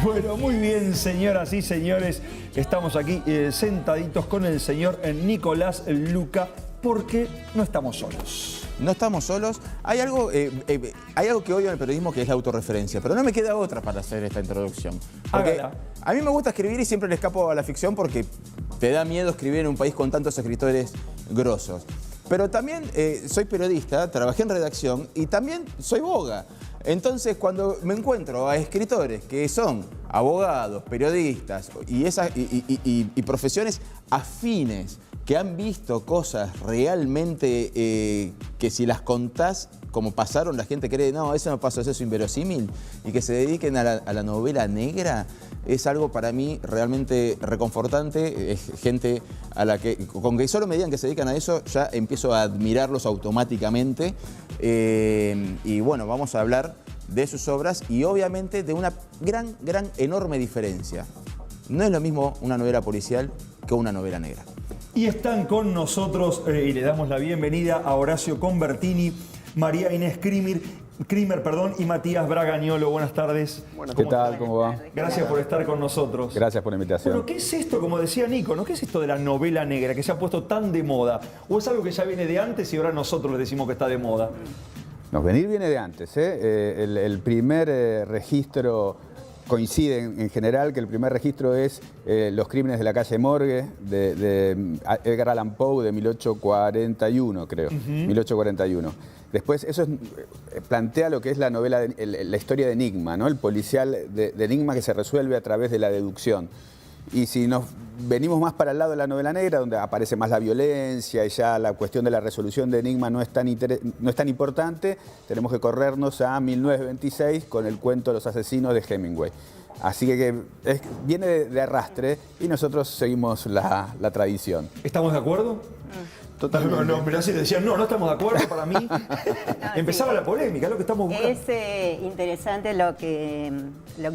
Bueno, muy bien, señoras y señores. Estamos aquí sentaditos con el señor Nicolás Luca porque no estamos solos. No estamos solos. Hay algo que odio en el periodismo, que es la autorreferencia, pero no me queda otra para hacer esta introducción. Porque a mí me gusta escribir y siempre le escapo a la ficción porque te da miedo escribir en un país con tantos escritores grosos. Pero también soy periodista, trabajé en redacción y también soy boga. Entonces, cuando me encuentro a escritores que son abogados, periodistas y profesiones afines, que han visto cosas realmente que si las contás como pasaron, la gente cree, no, eso no pasó, eso es inverosímil, y que se dediquen a la novela negra, es algo para mí realmente reconfortante. Es gente a la que, con que solo me digan que se dedican a eso, ya empiezo a admirarlos automáticamente. Y bueno, vamos a hablar de sus obras y obviamente de una enorme diferencia. No es lo mismo una novela policial que una novela negra. Y están con nosotros, y le damos la bienvenida a Horacio Convertini, María Inés Krimer, y Matías Bragagnolo. Buenas tardes. ¿Qué tal? ¿Cómo va? Gracias por estar con nosotros. Gracias por la invitación. Bueno, ¿qué es esto, como decía Nico, ¿no? ¿Qué es esto de la novela negra que se ha puesto tan de moda? ¿O es algo que ya viene de antes y ahora nosotros le decimos que está de moda? No, venir viene de antes, ¿eh? El primer registro, coincide en general que el primer registro es Los crímenes de la calle Morgue, de Edgar Allan Poe, de 1841, creo, 1841. Después, eso plantea lo que es la novela, la historia de enigma, ¿no? El policial de enigma que se resuelve a través de la deducción. Y si nos venimos más para el lado de la novela negra, donde aparece más la violencia y ya la cuestión de la resolución de enigma no es tan importante, tenemos que corrernos a 1926 con el cuento Los asesinos de Hemingway. Así que viene de arrastre y nosotros seguimos la tradición. ¿Estamos de acuerdo? Totalmente. No, mirá, si decían, no estamos de acuerdo, para mí empezaba la polémica, es lo que estamos buscando. Es interesante lo que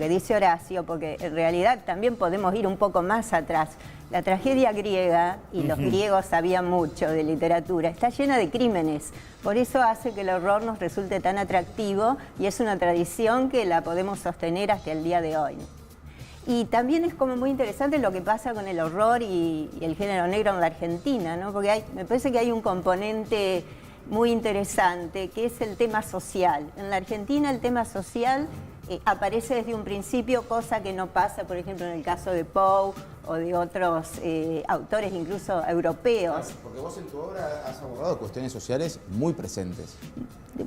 dice Horacio, porque en realidad también podemos ir un poco más atrás. La tragedia griega, y los griegos sabían mucho de literatura, está llena de crímenes. Por eso hace que el horror nos resulte tan atractivo y es una tradición que la podemos sostener hasta el día de hoy. Y también es como muy interesante lo que pasa con el horror y el género negro en la Argentina, ¿no? Porque me parece que hay un componente muy interesante que es el tema social. En la Argentina el tema social aparece desde un principio, cosa que no pasa, por ejemplo, en el caso de Poe o de otros autores, incluso europeos. Claro, porque vos en tu obra has abordado cuestiones sociales muy presentes.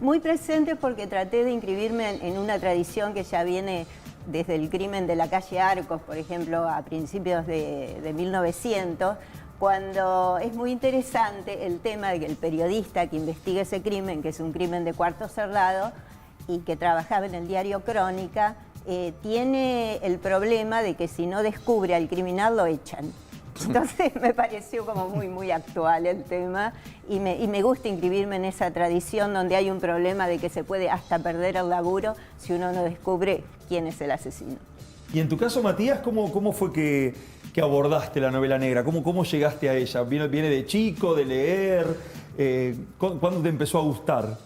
Muy presentes porque traté de inscribirme en una tradición que ya viene desde el crimen de la calle Arcos, por ejemplo, a principios de 1900, cuando es muy interesante el tema de que el periodista que investiga ese crimen, que es un crimen de cuarto cerrado, y que trabajaba en el diario Crónica, tiene el problema de que si no descubre al criminal lo echan. Entonces me pareció como muy actual el tema y me gusta inscribirme en esa tradición donde hay un problema de que se puede hasta perder el laburo si uno no descubre quién es el asesino. Y en tu caso, Matías, ¿cómo fue que abordaste la novela negra? ¿Cómo llegaste a ella? ¿Viene de chico, de leer? ¿Cuándo te empezó a gustar?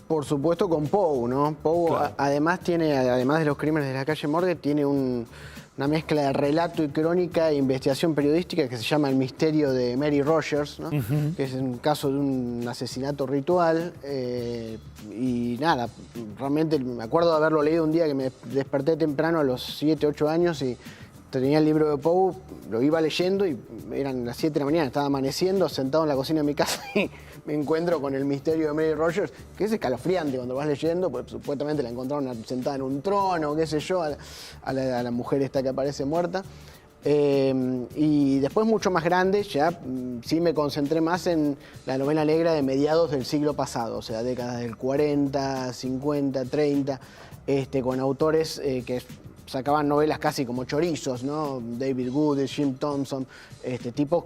Por supuesto con Poe, ¿no? Poe claro. Además de los crímenes de la calle Morgue, tiene una mezcla de relato y crónica e investigación periodística que se llama El misterio de Mary Rogers, ¿no? Que es un caso de un asesinato ritual. Y nada, realmente me acuerdo de haberlo leído un día que me desperté temprano a los 7, 8 años y tenía el libro de Poe, lo iba leyendo y eran las 7 de la mañana, estaba amaneciendo, sentado en la cocina de mi casa y me encuentro con El misterio de Mary Rogers, que es escalofriante cuando vas leyendo, pues supuestamente la encontraron sentada en un trono, qué sé yo, a la mujer esta que aparece muerta. Y después, mucho más grande, ya sí me concentré más en la novela negra de mediados del siglo pasado, o sea, décadas del 40, 50, 30, con autores que sacaban novelas casi como chorizos, ¿no? David Wood, Jim Thompson, tipos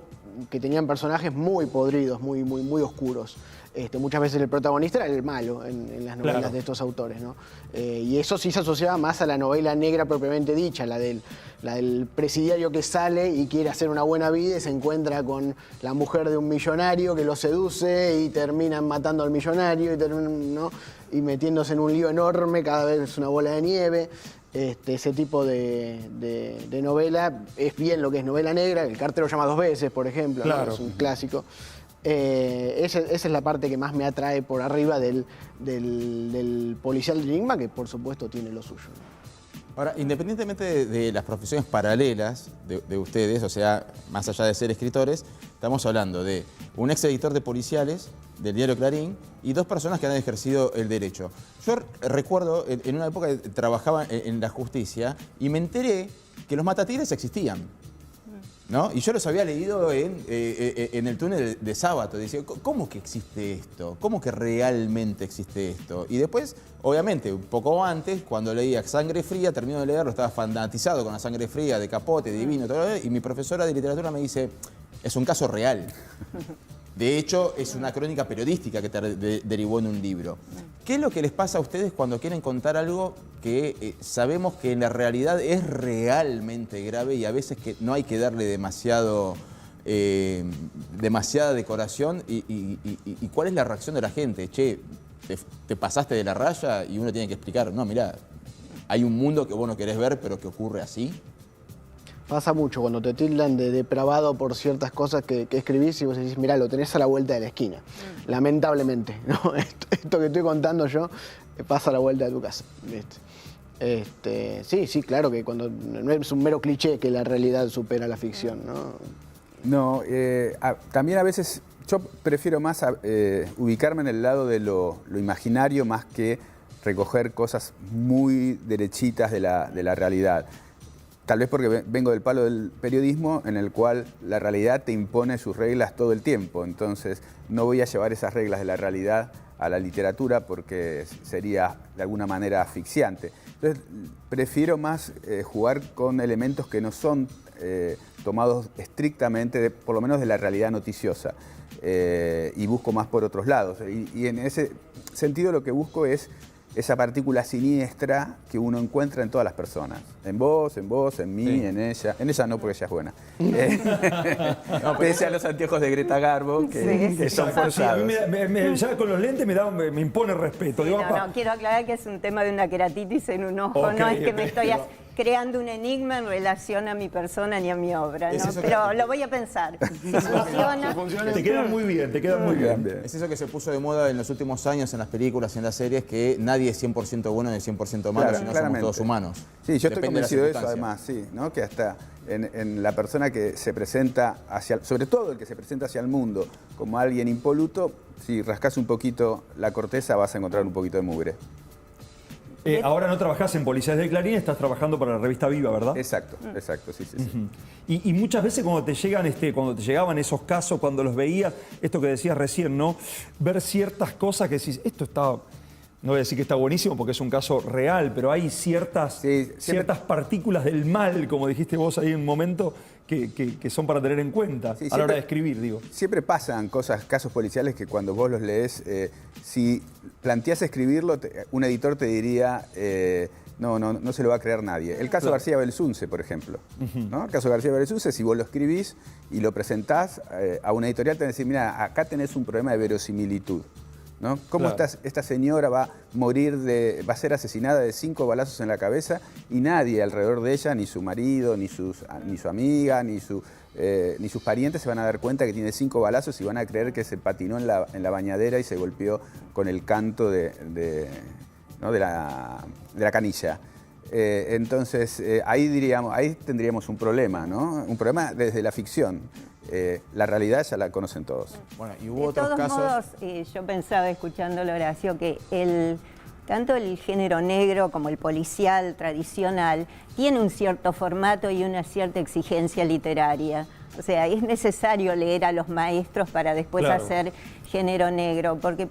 que tenían personajes muy podridos, muy oscuros. Muchas veces el protagonista era el malo en las novelas claro. de estos autores, ¿no? Y eso sí se asociaba más a la novela negra propiamente dicha, la del presidiario que sale y quiere hacer una buena vida y se encuentra con la mujer de un millonario que lo seduce y terminan matando al millonario y, ¿no? y metiéndose en un lío enorme, cada vez una bola de nieve. ese tipo de novela. Es bien lo que es novela negra, El cartero llama 2 veces, por ejemplo, claro, ¿no? Es un clásico. Esa es la parte que más me atrae por arriba del policial de enigma, que por supuesto tiene lo suyo. Ahora, independientemente de las profesiones paralelas de ustedes, o sea, más allá de ser escritores, estamos hablando de un ex editor de policiales del diario Clarín y 2 personas que han ejercido el derecho. Yo recuerdo, en una época trabajaba en la justicia y me enteré que los matatigres existían, ¿no? Y yo los había leído en el túnel de Sábato. Decía, ¿cómo que existe esto? ¿Cómo que realmente existe esto? Y después, obviamente, un poco antes, cuando leía Sangre Fría, termino de leerlo, estaba fanatizado con la Sangre Fría de Capote, Divino, todo, y mi profesora de literatura me dice, es un caso real. De hecho, es una crónica periodística que derivó en un libro. ¿Qué es lo que les pasa a ustedes cuando quieren contar algo que sabemos que en la realidad es realmente grave y a veces que no hay que darle demasiada decoración? ¿Y cuál es la reacción de la gente? Che, te pasaste de la raya, y uno tiene que explicar, no, mirá, hay un mundo que vos no querés ver, pero que ocurre así. Pasa mucho cuando te tildan de depravado por ciertas cosas que escribís y vos decís, mirá, lo tenés a la vuelta de la esquina. Lamentablemente, ¿no? Esto que estoy contando yo pasa a la vuelta de tu casa, ¿viste? Sí, claro que cuando no es un mero cliché que la realidad supera la ficción, ¿no? No, también a veces yo prefiero más ubicarme en el lado de lo imaginario más que recoger cosas muy derechitas de la realidad. Tal vez porque vengo del palo del periodismo en el cual la realidad te impone sus reglas todo el tiempo. Entonces no voy a llevar esas reglas de la realidad a la literatura porque sería de alguna manera asfixiante. Entonces prefiero más jugar con elementos que no son tomados estrictamente, por lo menos de la realidad noticiosa. Y busco más por otros lados. Y en ese sentido lo que busco es esa partícula siniestra que uno encuentra en todas las personas. En vos, en mí, sí. En ella. En ella no, porque ella es buena. No, pese a los anteojos de Greta Garbo, que son forzados. Ya con los lentes me impone respeto. Sí, no, quiero aclarar que es un tema de una queratitis en un ojo. Okay, no es que me estoy creando un enigma en relación a mi persona ni a mi obra, ¿no? Pero lo voy a pensar. Si funciona. Te quedan muy bien, te quedan muy bien. Es eso que se puso de moda en los últimos años en las películas y en las series, que nadie es 100% bueno ni 100% malo, sino somos todos humanos. Sí, yo estoy convencido de eso además, sí, ¿no? Que hasta en la persona que se presenta sobre todo el que se presenta hacia el mundo como alguien impoluto, si rascas un poquito la corteza vas a encontrar un poquito de mugre. Ahora no trabajás en Policiales de Clarín, estás trabajando para la revista Viva, ¿verdad? Exacto, sí. Y muchas veces cuando te llegaban esos casos, cuando los veías, esto que decías recién, ¿no? Ver ciertas cosas que decís, esto está, no voy a decir que está buenísimo porque es un caso real, pero hay ciertas partículas del mal, como dijiste vos ahí en un momento, que son para tener en cuenta a la hora de escribir, digo. Siempre pasan casos policiales que cuando vos los lees, si planteás escribirlo, un editor te diría, no se lo va a creer nadie. El caso García Belsunce, por ejemplo. ¿No? El caso García Belsunce, si vos lo escribís y lo presentás a una editorial, te van a decir, mira, acá tenés un problema de verosimilitud. ¿No? ¿Cómo esta señora va a morir va a ser asesinada de 5 balazos en la cabeza y nadie alrededor de ella, ni su marido, ni su amiga, ni sus parientes se van a dar cuenta que tiene 5 balazos y van a creer que se patinó en la bañadera y se golpeó con el canto de la canilla? Entonces ahí tendríamos un problema, ¿no? Un problema desde la ficción. La realidad ya la conocen todos. Bueno, y hubo otros casos. De todos modos, yo pensaba, escuchándolo, Horacio, que tanto el género negro como el policial tradicional tiene un cierto formato y una cierta exigencia literaria. O sea, es necesario leer a los maestros para después hacer género negro, porque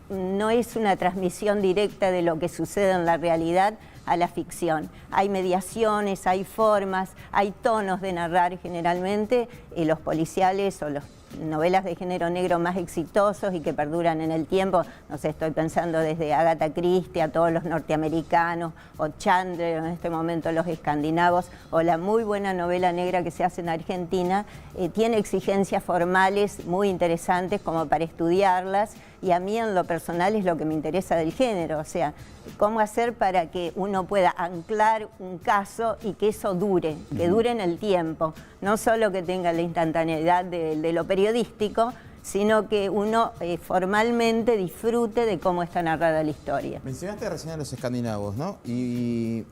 no es una transmisión directa de lo que sucede en la realidad a la ficción. Hay mediaciones, hay formas, hay tonos de narrar generalmente, los policiales o los novelas de género negro más exitosos y que perduran en el tiempo. No sé, estoy pensando desde Agatha Christie a todos los norteamericanos, o Chandler, en este momento los escandinavos, o la muy buena novela negra que se hace en Argentina, tiene exigencias formales muy interesantes como para estudiarlas, y a mí en lo personal es lo que me interesa del género, o sea, cómo hacer para que uno pueda anclar un caso y que eso dure, que dure en el tiempo, no solo que tenga la instantaneidad de lo periodístico, sino que uno formalmente disfrute de cómo está narrada la historia. Mencionaste recién a los escandinavos, ¿no? Y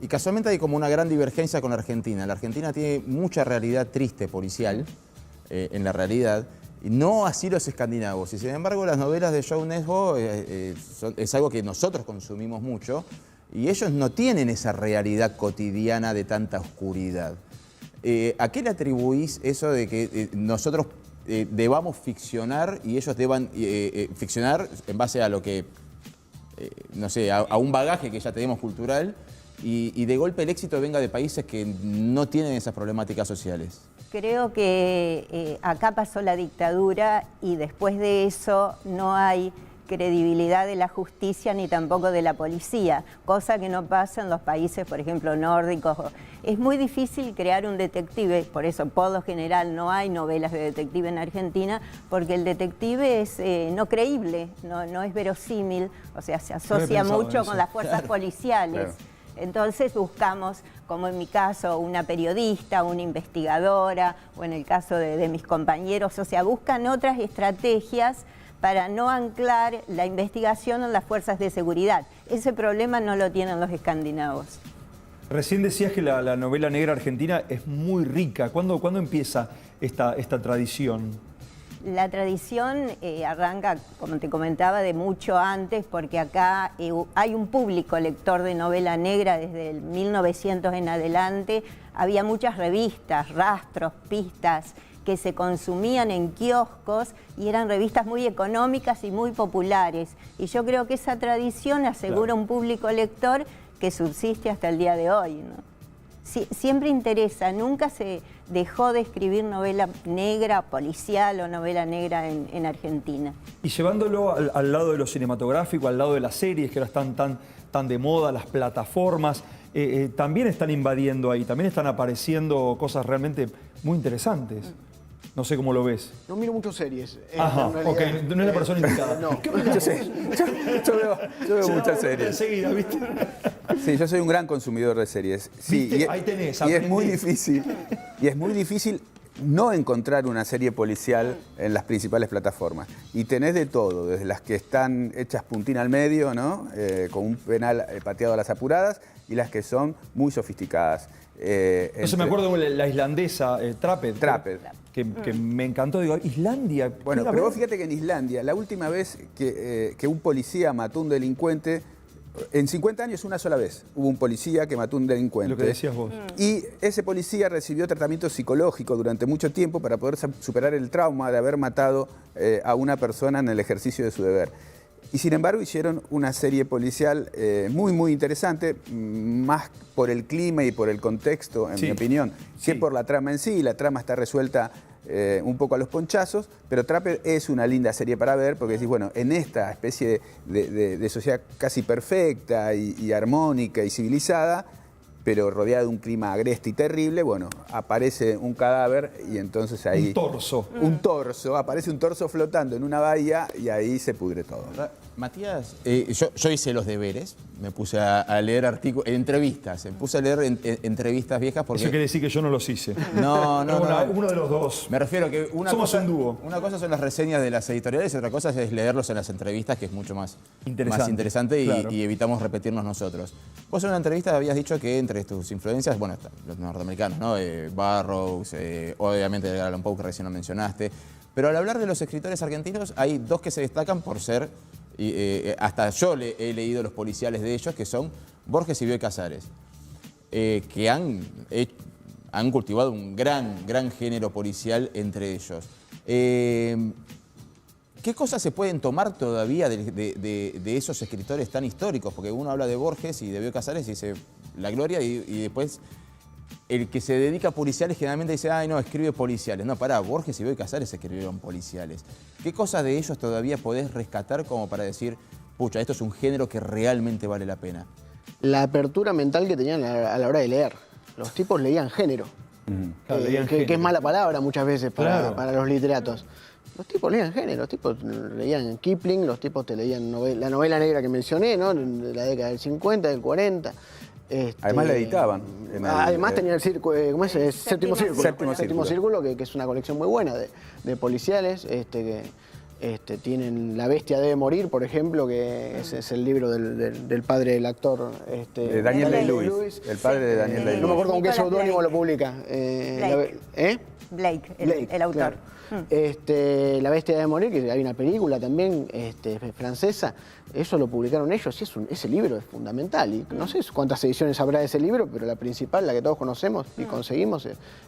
casualmente hay como una gran divergencia con la Argentina. La Argentina tiene mucha realidad triste policial, en la realidad, y no así los escandinavos. Y sin embargo, las novelas de Joe Nesbo es algo que nosotros consumimos mucho, y ellos no tienen esa realidad cotidiana de tanta oscuridad. ¿A qué le atribuís eso de que nosotros debamos ficcionar y ellos deban ficcionar en base a lo que, no sé, a un bagaje que ya tenemos cultural, y de golpe el éxito venga de países que no tienen esas problemáticas sociales? Creo que acá pasó la dictadura y después de eso no hay credibilidad de la justicia ni tampoco de la policía, cosa que no pasa en los países, por ejemplo, nórdicos. Es muy difícil crear un detective, por eso por lo general no hay novelas de detective en Argentina, porque el detective es no creíble, no es verosímil, o sea, se asocia mucho con las fuerzas policiales. Claro. Entonces buscamos, como en mi caso, una periodista, una investigadora, o en el caso de mis compañeros, o sea, buscan otras estrategias para no anclar la investigación en las fuerzas de seguridad. Ese problema no lo tienen los escandinavos. Recién decías que la novela negra argentina es muy rica. ¿Cuándo empieza esta tradición? La tradición arranca, como te comentaba, de mucho antes, porque acá hay un público lector de novela negra desde el 1900 en adelante. Había muchas revistas, rastros, pistas, que se consumían en kioscos y eran revistas muy económicas y muy populares. Y yo creo que esa tradición asegura un público lector que subsiste hasta el día de hoy, ¿no? Siempre interesa, nunca se dejó de escribir novela negra, policial o novela negra en Argentina. Y llevándolo al lado de lo cinematográfico, al lado de las series que ahora están tan de moda, las plataformas, también están invadiendo ahí, también están apareciendo cosas realmente muy interesantes. No sé cómo lo ves. No miro mucho series. Ajá, ok, no es la persona indicada. No. Yo veo muchas series. Enseguida, ¿viste? Sí, yo soy un gran consumidor de series. Sí, ¿Viste? Ahí tenés, y es muy aprendí. difícil no encontrar una serie policial en las principales plataformas. Y tenés de todo, desde las que están hechas puntín al medio, ¿no? Con un penal pateado a las apuradas, y las que son muy sofisticadas. Me acuerdo de la islandesa, Trapped. Que me encantó. Digo, Islandia. Bueno, pero vos fíjate que en Islandia, la última vez que un policía mató a un delincuente, en 50 años una sola vez hubo un policía que mató a un delincuente. Lo que decías vos. Y ese policía recibió tratamiento psicológico durante mucho tiempo para poder superar el trauma de haber matado a una persona en el ejercicio de su deber. Y sin embargo hicieron una serie policial muy, muy interesante, más por el clima y por el contexto, en mi opinión, que por la trama en sí. La trama está resuelta un poco a los ponchazos, pero Trapped es una linda serie para ver, porque decís, bueno, en esta especie de sociedad casi perfecta y armónica y civilizada, pero rodeada de un clima agreste y terrible, bueno, aparece un cadáver y entonces ahí... Un torso, aparece un torso flotando en una bahía y ahí se pudre todo. Matías, yo hice los deberes, me puse a leer artículos, entrevistas, me puse a leer entrevistas viejas porque... Eso quiere decir que yo no los hice. No. Uno de los dos. Me refiero a que Somos un dúo. Una cosa son las reseñas de las editoriales y otra cosa es leerlos en las entrevistas, que es mucho más interesante claro. y evitamos repetirnos nosotros. Vos en una entrevista habías dicho que entre tus influencias, bueno, los norteamericanos, ¿no? Burroughs, obviamente Edgar Allan Poe, que recién lo mencionaste, pero al hablar de los escritores argentinos hay dos que se destacan por ser... hasta yo he leído los policiales de ellos, que son Borges y Bioy Casares, que han cultivado un gran género policial entre ellos. ¿Qué cosas se pueden tomar todavía de esos escritores tan históricos? Porque uno habla de Borges y de Bioy Casares y dice la gloria, y después el que se dedica a policiales generalmente dice, ay no, escribe policiales. No, pará, Borges y Bioy Casares escribieron policiales. ¿Qué cosas de ellos todavía podés rescatar como para decir, pucha, esto es un género que realmente vale la pena? La apertura mental que tenían a la hora de leer. Los tipos leían género. Claro, leían que género. es mala palabra muchas veces Claro. para los literatos. Los tipos leían género, los tipos leían Kipling, los tipos te leían la novela negra que mencioné, ¿no? De la década del 50, del 40. Además la editaban. En el, Además tenía el círculo, ¿cómo es? Séptimo Círculo. Séptimo Círculo, que es una colección muy buena de policiales, tienen La bestia debe morir, por ejemplo, que es el libro del padre del actor. de Daniel Day-Lewis, el padre de Daniel Day-Lewis. No me acuerdo con qué Nicholas seudónimo Blake. lo publica. Blake, Blake, el autor. claro. La bestia debe morir, que hay una película también francesa, eso lo publicaron ellos y ese libro es fundamental. Y no sé cuántas ediciones habrá de ese libro, pero la principal, la que todos conocemos y conseguimos,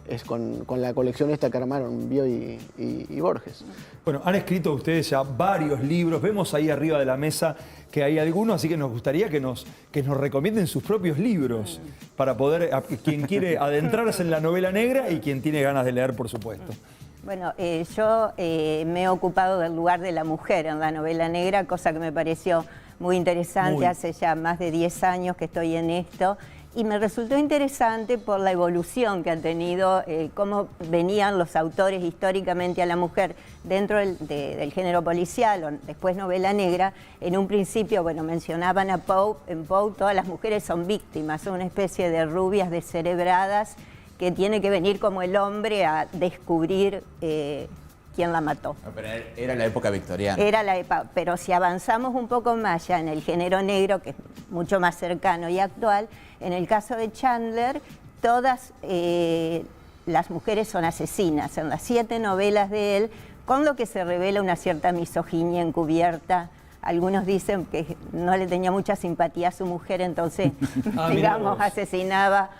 es con la colección esta que armaron Bioy y Borges. Bueno, han escrito ustedes ya varios libros, vemos ahí arriba de la mesa que hay algunos, así que nos gustaría que nos recomienden sus propios libros para poder, quien quiere adentrarse en la novela negra y quien tiene ganas de leer, por supuesto. Bueno, yo me he ocupado del lugar de la mujer en la novela negra, cosa que me pareció muy interesante. Hace ya más de 10 años que estoy en esto y me resultó interesante por la evolución que han tenido, cómo venían los autores históricamente a la mujer dentro del género policial o después novela negra. En un principio, bueno, mencionaban a Poe. En Poe todas las mujeres son víctimas, son una especie de rubias descerebradas que tiene que venir como el hombre a descubrir quién la mató. No, pero era la época victoriana. Era la época, pero si avanzamos un poco más ya en el género negro, que es mucho más cercano y actual, en el caso de Chandler, todas las mujeres son asesinas. En las 7 novelas de él, con lo que se revela una cierta misoginia encubierta. Algunos dicen que no le tenía mucha simpatía a su mujer, entonces, digamos, asesinaba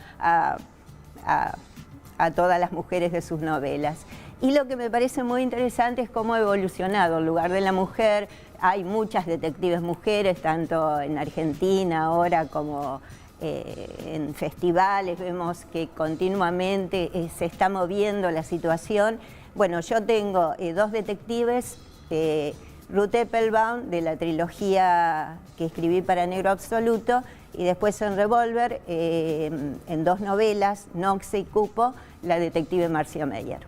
a todas las mujeres de sus novelas. Y lo que me parece muy interesante es cómo ha evolucionado el lugar de la mujer. Hay muchas detectives mujeres, tanto en Argentina ahora como en festivales. Vemos que continuamente se está moviendo la situación. Bueno, yo tengo 2 detectives, Ruth Eppelbaum, de la trilogía que escribí para Negro Absoluto, y después en Revolver, en 2 novelas, Noxe y Cupo, la detective Marcia Meyer.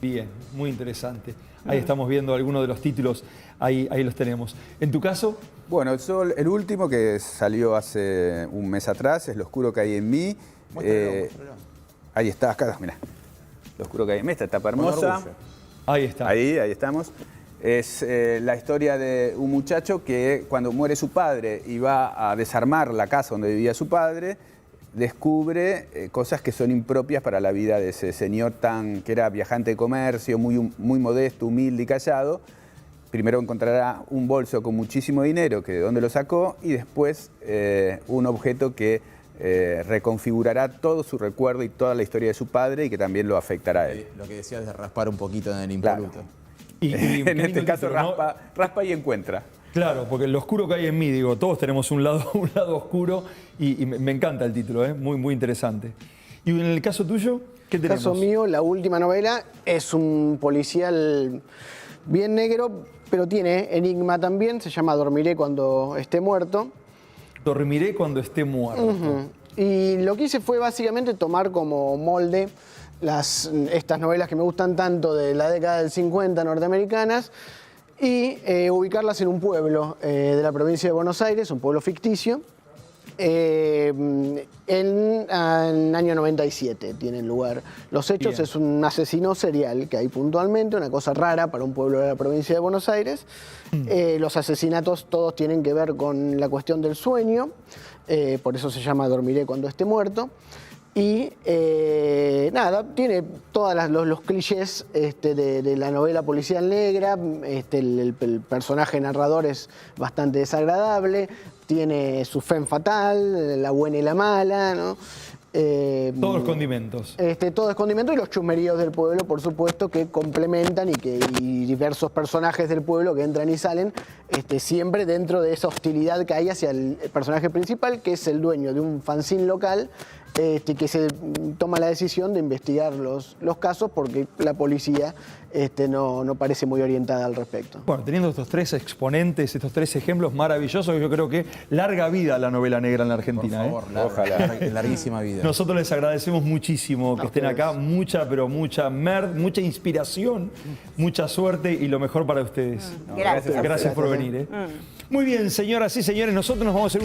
Bien, muy interesante. Ahí estamos viendo algunos de los títulos, ahí los tenemos. ¿En tu caso? Bueno, el último que salió hace un mes atrás es Lo oscuro que hay en mí. Muéstralo. Ahí está, acá, mirá. Lo oscuro que hay en mí, esta tapa hermosa. Ahí está. Ahí estamos. Es la historia de un muchacho que cuando muere su padre y va a desarmar la casa donde vivía su padre, descubre cosas que son impropias para la vida de ese señor que era viajante de comercio, muy modesto, humilde y callado. Primero encontrará un bolso con muchísimo dinero, que de dónde lo sacó, y después un objeto que reconfigurará todo su recuerdo y toda la historia de su padre y que también lo afectará a él. Lo que decías de raspar un poquito en el impoluto. Y En qué lindo este el caso título, ¿no? raspa y encuentra. Claro, porque lo oscuro que hay en mí, digo, todos tenemos un lado oscuro y me encanta el título, muy, muy interesante. Y en el caso tuyo, ¿qué En el tenemos? caso mío, la última novela es un policial bien negro, pero tiene enigma también, se llama Dormiré cuando esté muerto. Dormiré cuando esté muerto. Y lo que hice fue básicamente tomar como molde estas novelas que me gustan tanto de la década del 50 norteamericanas y ubicarlas en un pueblo de la provincia de Buenos Aires, un pueblo ficticio. En año 97 tienen lugar los hechos. Bien. Es un asesino serial que hay puntualmente, una cosa rara para un pueblo de la provincia de Buenos Aires. Los asesinatos todos tienen que ver con la cuestión del sueño, por eso se llama Dormiré cuando esté muerto. Y nada, tiene todos los clichés de la novela policial negra. El personaje narrador es bastante desagradable, tiene su femme fatal, la buena y la mala, ¿no? Todos los condimentos. Todo es condimento y los chusmeríos del pueblo, por supuesto, que complementan y diversos personajes del pueblo que entran y salen, siempre dentro de esa hostilidad que hay hacia el personaje principal, que es el dueño de un fanzine local, que se toma la decisión de investigar los casos porque la policía no parece muy orientada al respecto. Bueno, teniendo estos 3 exponentes, estos 3 ejemplos maravillosos, yo creo que larga vida a la novela negra en la Argentina. Por favor, ojalá. Larguísima vida. Nosotros les agradecemos muchísimo que estén acá, mucha inspiración, mucha suerte y lo mejor para ustedes. Gracias. Gracias por venir. Muy bien, señoras y señores, nosotros nos vamos a hacer